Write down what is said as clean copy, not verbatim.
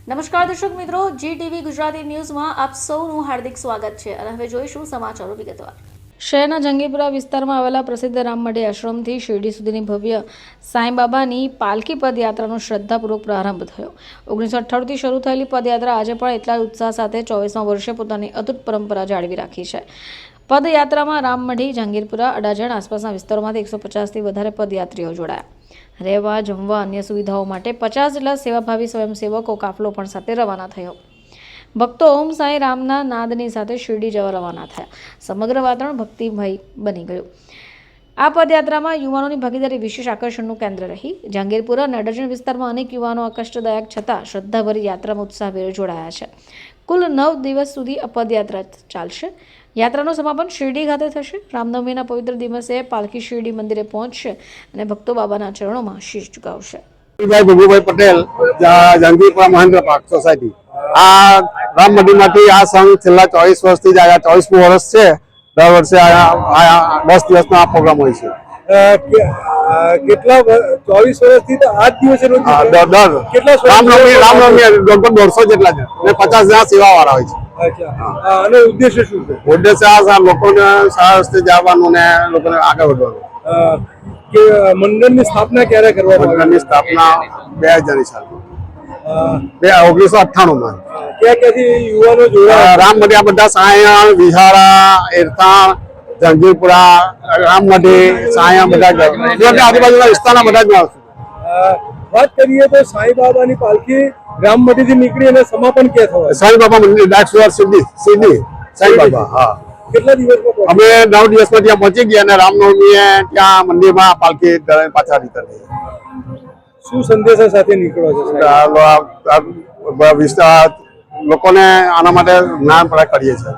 નમસ્કાર દર્શક મિત્રો, GTV ગુજરાતી ન્યૂઝમાં આપ સૌનું હાર્દિક સ્વાગત છે અને હવે જોઈશું સમાચારો વિગતવાર। શહેરના જંગીપુરા વિસ્તારમાં આવેલા પ્રસિદ્ધ રામમઢી આશ્રમથી શિરડી સુધીની ભવ્ય સાંઈબાબાની પાલકી પદયાત્રાનો શ્રદ્ધાપૂર્વક પ્રારંભ થયો। 1998થી શરૂ થયેલી પદયાત્રા આજે પણ એટલા જ ઉત્સાહ સાથે 24મા વર્ષે પોતાની અતૂટ પરંપરા જાળવી રાખી છે। પદયાત્રામાં રામમઢી, જંગીરપુરા, અડાજણ આસપાસના વિસ્તારોમાંથી 150થી વધારે પદયાત્રીઓ જોડાયા। રહેવા, જમવા, અન્ય સુવિધાઓ માટે 50 જેટલા સેવાભાવી સ્વયંસેવકો કાફલો પણ સાથે રવાના થયો। ભક્તો ઓમ સાંઈ રામના નાદની સાથે શિરડી જવા રવાના થયા। સમગ્ર વાતાવરણ ભક્તિમય બની ગયું। આ પદયાત્રામાં યુવાનોની ભાગીદારી વિશેષ આકર્ષણનું કેન્દ્ર રહી। જંગીરપુરા અને અડાજણ વિસ્તારમાં અનેક યુવાનો આ કષ્ટદાયક છતાં શ્રદ્ધાભરી યાત્રામાં ઉત્સાહભેર જોડાયા છે। કુલ 9 દિવસ સુધી આ પદયાત્રા ચાલશે। યાત્રાનું સમાપન શિરડી ખાતે થશે। રામનવમીના પવિત્ર દિવસે પાલખી શિરડી મંદિરે પહોંચશે અને ભક્તો બાબાના ચરણોમાં શીશ ઝુકાવશે। Bhagubhai Patel, Jangipura Mahendra park society. આ રામમઢીમાંથી આ સંઘ છેલ્લા 24 વર્ષથી જ આવ્યા। 24મું વર્ષ છે। દર વર્ષે 10 દિવસનો આ પ્રોગ્રામ હોય છે। કેટલા 24 વર્ષથી તો આ જ દિવસે રોજ કેટલા રામનવમી લગભગ 150 જેટલા છે અને 50 જણા સેવાવાળા હોય છે। અચ્છા, અને ઉદ્દેશ્ય શું છે? ઉદ્દેશ્ય આ લોકોને સારા રસ્તે જવાનું ને લોકોને આગળ વધવાનું। કે મંડળની સ્થાપના ક્યારે કરવામાં આવી? મંડળની સ્થાપના 2000ની સાલમાં 1998માં। ક્યાં ક્યાંથી યુવાનો જોડાયા? રામમઢી આ બધા સાયણ, વિહારા, એરતાણ, જંગીરપુરા, રામમઢી, સાયણ બધા આજુબાજુના વિસ્તારના બધા જ માણસો। વાત કરીએ તો સાંઈ બાબાની પાલખી રામમઢીથી નીકળી અને સમાપન ક્યાં થવાય? સાંઈ બાબા મંદિર ડાકસુવાર સીધી સાંઈ બાબા। હા, કેટલા દિવસમાં? અમે 9 દિવસમાં ત્યાં પહોંચી ગયા અને રામનવમીએ ત્યાં મંદિરમાં પાલખી પાછા રિટર્ન થઈ। શું સંદેશા સાથે નીકળો છો? વિસ્તાર લોકોને આના માટે જ્ઞાન પ્રદાન કરીએ છીએ।